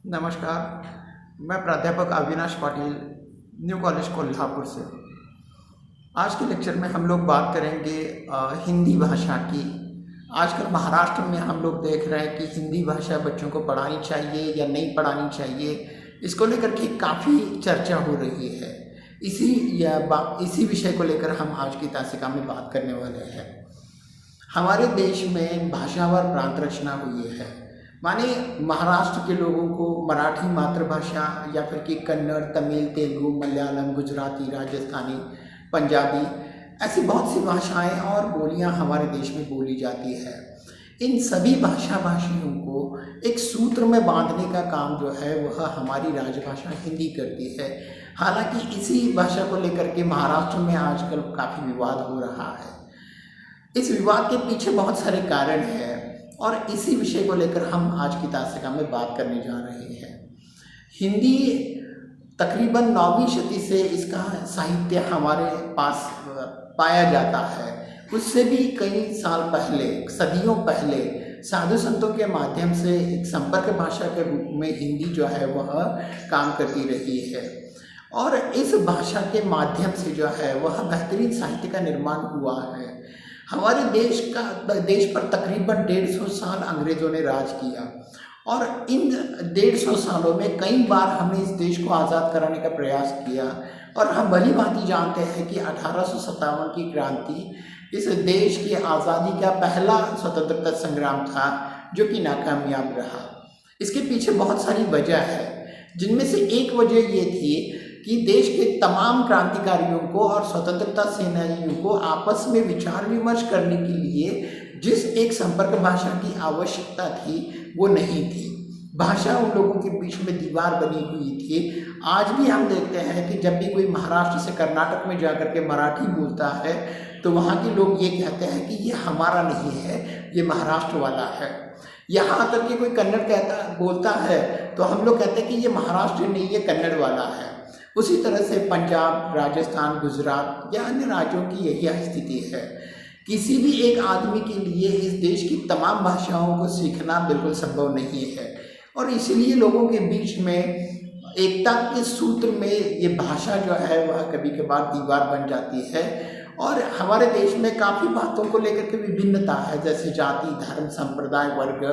नमस्कार, मैं प्राध्यापक अविनाश पाटिल, न्यू कॉलेज कोल्हापुर से। आज के लेक्चर में हम लोग बात करेंगे हिंदी भाषा की। आजकल महाराष्ट्र में हम लोग देख रहे हैं कि हिंदी भाषा बच्चों को पढ़ानी चाहिए या नहीं पढ़ानी चाहिए, इसको लेकर के काफ़ी चर्चा हो रही है। इसी विषय को लेकर हम आज की तासिका में बात करने वाले हैं। हमारे देश में भाषावार प्रांत रचना हुई है, माने महाराष्ट्र के लोगों को मराठी मातृभाषा या फिर कि कन्नड़, तमिल, तेलुगु, मलयालम, गुजराती, राजस्थानी, पंजाबी, ऐसी बहुत सी भाषाएं और बोलियां हमारे देश में बोली जाती है। इन सभी भाषियों को एक सूत्र में बांधने का काम जो है वह हमारी राजभाषा हिंदी करती है। हालांकि इसी भाषा को लेकर के महाराष्ट्र में आजकल काफ़ी विवाद हो रहा है। इस विवाद के पीछे बहुत सारे कारण हैं और इसी विषय को लेकर हम आज की तासिका में बात करने जा रहे हैं। हिंदी तकरीबन 9वीं शती से इसका साहित्य हमारे पास पाया जाता है। उससे भी कई साल पहले, सदियों पहले साधु संतों के माध्यम से एक संपर्क भाषा के रूप में हिंदी जो है वह काम करती रही है और इस भाषा के माध्यम से जो है वह बेहतरीन साहित्य का निर्माण हुआ है। हमारे देश पर तकरीबन 150 साल अंग्रेज़ों ने राज किया और इन 150 सालों में कई बार हमने इस देश को आज़ाद कराने का प्रयास किया और हम भली भांति जानते हैं कि 1857 की क्रांति इस देश की आज़ादी का पहला स्वतंत्रता संग्राम था जो कि नाकामयाब रहा। इसके पीछे बहुत सारी वजह है, जिनमें से एक वजह ये थी कि देश के तमाम क्रांतिकारियों को और स्वतंत्रता सेनानियों को आपस में विचार विमर्श करने के लिए जिस एक संपर्क भाषा की आवश्यकता थी वो नहीं थी। भाषा उन लोगों के बीच में दीवार बनी हुई थी। आज भी हम देखते हैं कि जब भी कोई महाराष्ट्र से कर्नाटक में जाकर के मराठी बोलता है तो वहाँ के लोग ये कहते हैं कि ये हमारा नहीं है, ये महाराष्ट्र वाला है। यहाँ तक कि कोई कन्नड़ बोलता है तो हम लोग कहते हैं कि ये महाराष्ट्र नहीं, ये कन्नड़ वाला है। उसी तरह से पंजाब, राजस्थान, गुजरात या अन्य राज्यों की यही स्थिति है। किसी भी एक आदमी के लिए इस देश की तमाम भाषाओं को सीखना बिल्कुल संभव नहीं है और इसीलिए लोगों के बीच में एकता के सूत्र में ये भाषा जो है वह कभी कभार दीवार बन जाती है। और हमारे देश में काफ़ी बातों को लेकर के विभिन्नता है, जैसे जाति, धर्म, संप्रदाय, वर्ग,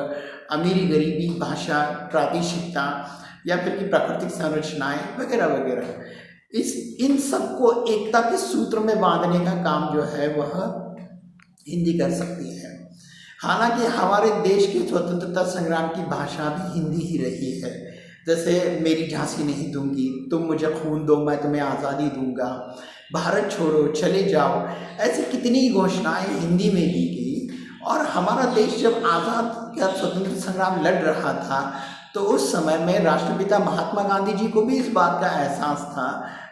अमीरी, गरीबी, भाषा, प्रादेशिकता या फिर की प्राकृतिक संरचनाएं वगैरह वगैरह। इन सबको एकता के सूत्र में बांधने का काम जो है वह हिंदी कर सकती है। हालांकि हमारे देश के स्वतंत्रता संग्राम की भाषा भी हिंदी ही रही है, जैसे मेरी झांसी नहीं दूंगी, तुम मुझे खून दो मैं तुम्हें आज़ादी दूंगा, भारत छोड़ो चले जाओ, ऐसी कितनी घोषणाएं हिंदी में दी गई। और हमारा देश जब आज़ाद या स्वतंत्रता संग्राम लड़ रहा था तो उस समय में राष्ट्रपिता महात्मा गांधी जी को भी इस बात का एहसास था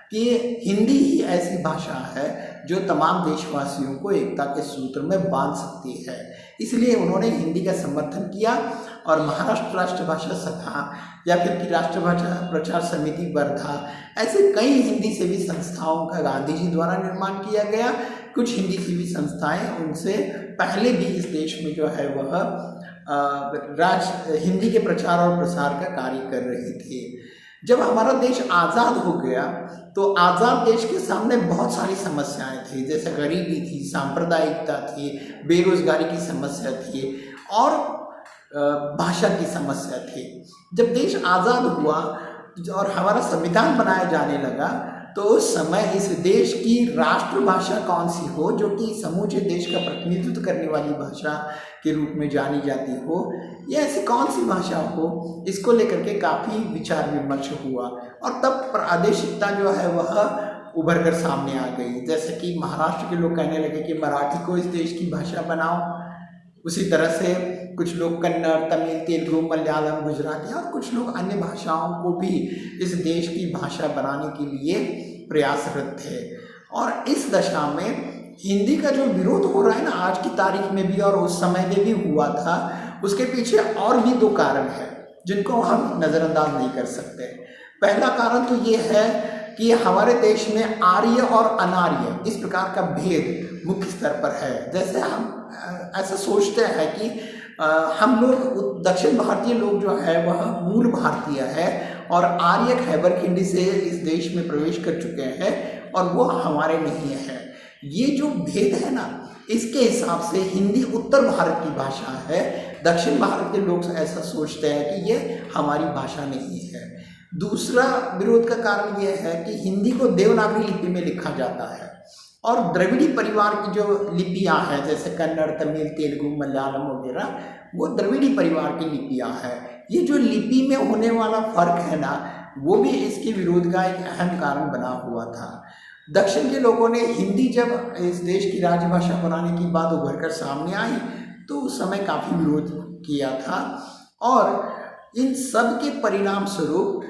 कि हिंदी ही ऐसी भाषा है जो तमाम देशवासियों को एकता के सूत्र में बांध सकती है। इसलिए उन्होंने हिंदी का समर्थन किया और महाराष्ट्र राष्ट्रभाषा सभा या फिर कि राष्ट्रभाषा प्रचार समिति वर्धा, ऐसे कई हिंदी सेवी संस्थाओं का गांधी जी द्वारा निर्माण किया गया। कुछ हिंदी सेवी संस्थाएं उनसे पहले भी इस देश में जो है वह हिंदी के प्रचार और प्रसार का कार्य कर रही थी। जब हमारा देश आज़ाद हो गया तो आज़ाद देश के सामने बहुत सारी समस्याएं थी, जैसे गरीबी थी, सांप्रदायिकता थी, बेरोजगारी की समस्या थी और भाषा की समस्या थी। जब देश आज़ाद हुआ और हमारा संविधान बनाया जाने लगा तो उस समय इस देश की राष्ट्रभाषा कौन सी हो जो कि समूचे देश का प्रतिनिधित्व करने वाली भाषा के रूप में जानी जाती हो, या ऐसी कौन सी भाषा हो, इसको लेकर के काफ़ी विचार विमर्श हुआ और तब प्रादेशिकता जो है वह उभर कर सामने आ गई। जैसे कि महाराष्ट्र के लोग कहने लगे कि मराठी को इस देश की भाषा बनाओ, उसी तरह से कुछ लोग कन्नड़, तमिल, तेलुगु, मलयालम, गुजराती और कुछ लोग अन्य भाषाओं को भी इस देश की भाषा बनाने के लिए प्रयासरत थे। और इस दशा में हिंदी का जो विरोध हो रहा है ना आज की तारीख में भी और उस समय में भी हुआ था, उसके पीछे और भी 2 कारण हैं जिनको हम नज़रअंदाज नहीं कर सकते। पहला कारण तो ये है कि हमारे देश में आर्य और अनार्य इस प्रकार का भेद मुख्य स्तर पर है। जैसे हम ऐसा सोचते हैं कि हम लोग दक्षिण भारतीय लोग जो है वह मूल भारतीय है और आर्य खैबर खिंडी से इस देश में प्रवेश कर चुके हैं और वो हमारे नहीं है। ये जो भेद है ना, इसके हिसाब से हिंदी उत्तर भारत की भाषा है, दक्षिण भारत के लोग ऐसा सोचते हैं कि ये हमारी भाषा नहीं है। दूसरा विरोध का कारण यह है कि हिंदी को देवनागरी लिपि में लिखा जाता है और द्रविड़ी परिवार की जो लिपियां हैं जैसे कन्नड़, तमिल, तेलुगु, मलयालम वगैरह, वो द्रविड़ी परिवार की लिपियां हैं। ये जो लिपि में होने वाला फर्क है ना, वो भी इसके विरोध का एक अहम कारण बना हुआ था। दक्षिण के लोगों ने हिंदी जब इस देश की राजभाषा बनाने की बात उभर कर सामने आई तो उस समय काफ़ी विरोध किया था और इन सब के परिणाम स्वरूप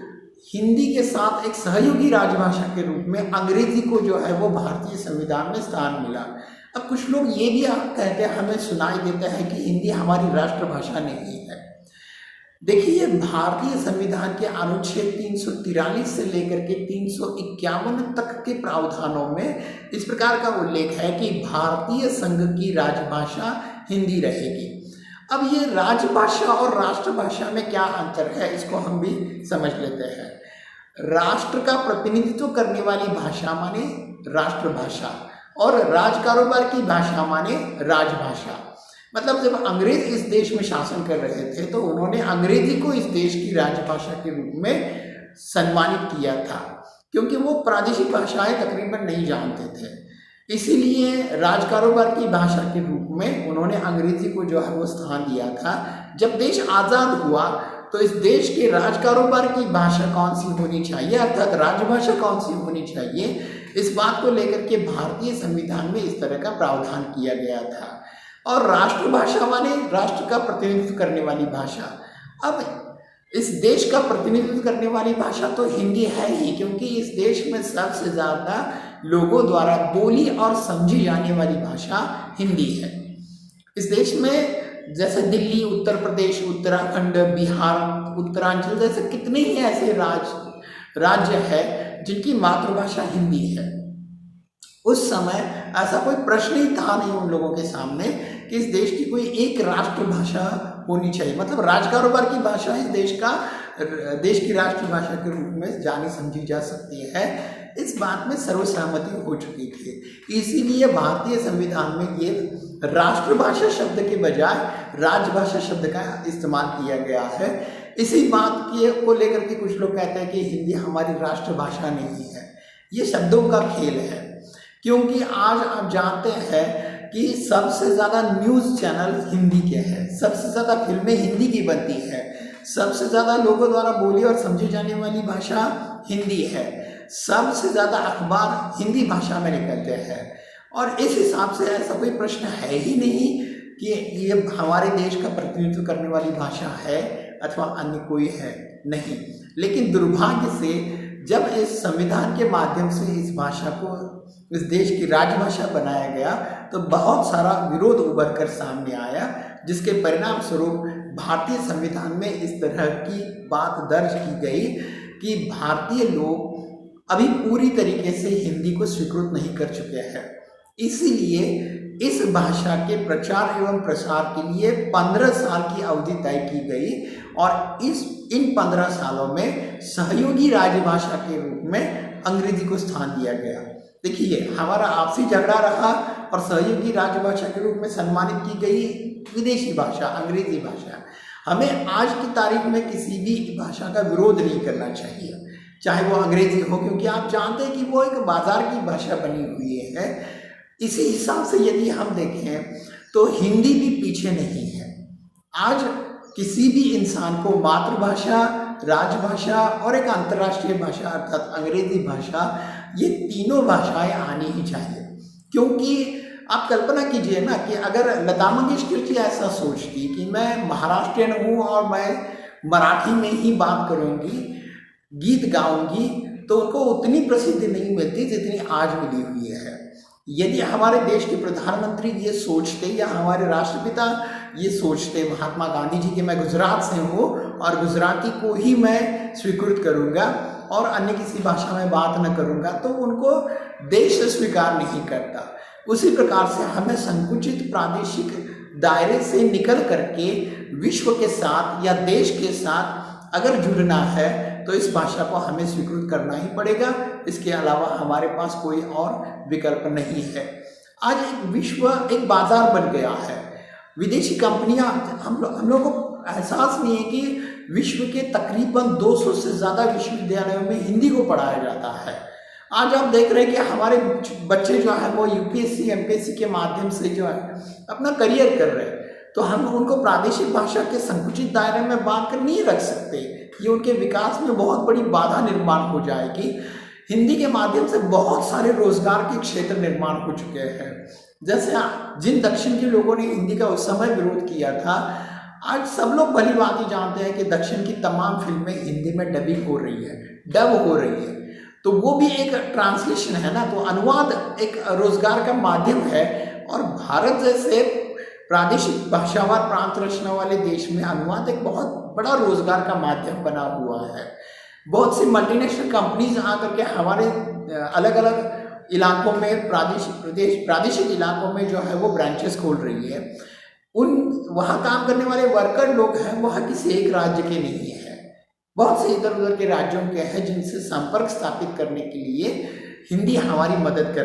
हिंदी के साथ एक सहयोगी राजभाषा के रूप में अंग्रेजी को जो है वो भारतीय संविधान में स्थान मिला। अब कुछ लोग ये भी कहते हैं, हमें सुनाई देता है कि हिंदी हमारी राष्ट्रभाषा नहीं है। देखिए, भारतीय संविधान के अनुच्छेद 343 से लेकर के 351 तक के प्रावधानों में इस प्रकार का उल्लेख है कि भारतीय संघ की राजभाषा हिंदी रहेगी। अब ये राजभाषा और राष्ट्रभाषा में क्या अंतर है, इसको हम भी समझ लेते हैं। राष्ट्र का प्रतिनिधित्व करने वाली भाषा माने राष्ट्रभाषा और राज कारोबार की भाषा माने राजभाषा। मतलब जब अंग्रेज इस देश में शासन कर रहे थे तो उन्होंने अंग्रेजी को इस देश की राजभाषा के रूप में सम्मानित किया था, क्योंकि वो प्रादेशिक भाषाएं तकरीबन नहीं जानते थे। इसीलिए राज कारोबार की भाषा के रूप में उन्होंने अंग्रेजी को जो है वो स्थान दिया था। जब देश आज़ाद हुआ तो इस देश के राज कारोबार की भाषा कौन सी होनी चाहिए, अर्थात राजभाषा कौन सी होनी चाहिए, इस बात को लेकर के भारतीय संविधान में इस तरह का प्रावधान किया गया था। और राष्ट्रभाषा माने राष्ट्र का प्रतिनिधित्व करने वाली भाषा। अब इस देश का प्रतिनिधित्व करने वाली भाषा तो हिंदी है ही, क्योंकि इस देश में सबसे ज़्यादा लोगों द्वारा बोली और समझी जाने वाली भाषा हिंदी है। इस देश में जैसे दिल्ली, उत्तर प्रदेश, उत्तराखंड, बिहार, उत्तरांचल जैसे कितने ही ऐसे राज्य है जिनकी मातृभाषा हिंदी है। उस समय ऐसा कोई प्रश्न ही था नहीं उन लोगों के सामने कि इस देश की कोई एक राष्ट्रभाषा होनी चाहिए, मतलब राज कारोबार की भाषा इस देश की राष्ट्रभाषा के रूप में जानी समझी जा सकती है। इस बात में सर्वसहमति हो चुकी थी। इसीलिए भारतीय संविधान में ये राष्ट्रभाषा शब्द के बजाय राजभाषा शब्द का इस्तेमाल किया गया है। इसी बात को लेकर के कुछ लोग कहते हैं कि हिंदी हमारी राष्ट्रभाषा नहीं है। ये शब्दों का खेल है, क्योंकि आज आप जानते हैं कि सबसे ज़्यादा न्यूज़ चैनल हिंदी के हैं, सबसे ज़्यादा फिल्में हिंदी की बनती है, सबसे ज़्यादा लोगों द्वारा बोली और समझी जाने वाली भाषा हिंदी है, सबसे ज़्यादा अखबार हिंदी भाषा में निकलते हैं। और इस हिसाब से ऐसा कोई प्रश्न है ही नहीं कि ये हमारे देश का प्रतिनिधित्व करने वाली भाषा है अथवा अन्य कोई है, नहीं। लेकिन दुर्भाग्य से जब इस संविधान के माध्यम से इस भाषा को इस देश की राजभाषा बनाया गया तो बहुत सारा विरोध उभर कर सामने आया, जिसके परिणाम स्वरूप भारतीय संविधान में इस तरह की बात दर्ज की गई कि भारतीय लोग अभी पूरी तरीके से हिंदी को स्वीकृत नहीं कर चुके हैं। इसीलिए इस भाषा के प्रचार एवं प्रसार के लिए 15 साल की अवधि तय की गई और इन 15 सालों में सहयोगी राजभाषा के रूप में अंग्रेजी को स्थान दिया गया। देखिए, हमारा आपसी झगड़ा रहा और सहयोगी राजभाषा के रूप में सम्मानित की गई विदेशी भाषा अंग्रेजी भाषा। हमें आज की तारीख में किसी भी भाषा का विरोध नहीं करना चाहिए, चाहे वो अंग्रेजी हो, क्योंकि आप जानते हैं कि वो एक बाजार की भाषा बनी हुई है। इसी हिसाब से यदि हम देखें तो हिंदी भी पीछे नहीं है। आज किसी भी इंसान को मातृभाषा, राजभाषा और एक अंतर्राष्ट्रीय भाषा अर्थात अंग्रेजी भाषा, ये तीनों भाषाएं आनी ही चाहिए। क्योंकि आप कल्पना कीजिए ना कि अगर लता मंगेशकर जी ऐसा सोचती कि मैं महाराष्ट्रियन हूँ और मैं मराठी में ही बात करूँगी, गीत गाऊंगी, तो उनको उतनी प्रसिद्धि नहीं मिलती जितनी आज मिली हुई है। यदि हमारे देश के प्रधानमंत्री ये सोचते या हमारे राष्ट्रपिता ये सोचते महात्मा गांधी जी कि मैं गुजरात से हूँ और गुजराती को ही मैं स्वीकृत करूँगा और अन्य किसी भाषा में बात न करूँगा, तो उनको देश स्वीकार नहीं करता। उसी प्रकार से हमें संकुचित प्रादेशिक दायरे से निकल करके विश्व के साथ या देश के साथ अगर जुड़ना है तो इस भाषा को हमें स्वीकृत करना ही पड़ेगा। इसके अलावा हमारे पास कोई और विकल्प नहीं है। आज एक बाजार बन गया है। विदेशी कंपनियां, हम लोग को एहसास नहीं है कि विश्व के तकरीबन 200 से ज़्यादा विश्वविद्यालयों में हिंदी को पढ़ाया जाता है। आज आप देख रहे हैं कि हमारे बच्चे जो है वो यूपीएससी एमपीएससी के माध्यम से जो है अपना करियर कर रहे हैं, तो हम उनको प्रादेशिक भाषा के संकुचित दायरे में बांध कर नहीं रख सकते। ये उनके विकास में बहुत बड़ी बाधा निर्माण हो जाएगी। हिंदी के माध्यम से बहुत सारे रोजगार के क्षेत्र निर्माण हो चुके हैं। जैसे जिन दक्षिण के लोगों ने हिंदी का उस समय विरोध किया था, आज सब लोग भली भांति जानते हैं कि दक्षिण की तमाम फिल्में हिंदी में डबिंग हो रही है, डब हो रही है। तो वो भी एक ट्रांसलेशन है ना, तो अनुवाद एक रोजगार का माध्यम है। और भारत जैसे प्रादेशिक भाषावार प्रांत रचना वाले देश में अनुवाद एक बहुत बड़ा रोजगार का माध्यम बना हुआ है। बहुत सी मल्टीनेशनल कंपनीज आकर के हमारे अलग अलग इलाकों में प्रादेशिक इलाकों में जो है वो ब्रांचेस खोल रही है। वहाँ काम करने वाले वर्कर लोग हैं, वह किसी एक राज्य के नहीं है, बहुत से इधर उधर के राज्यों के हैं, जिनसे संपर्क स्थापित करने के लिए हिंदी हमारी मदद कर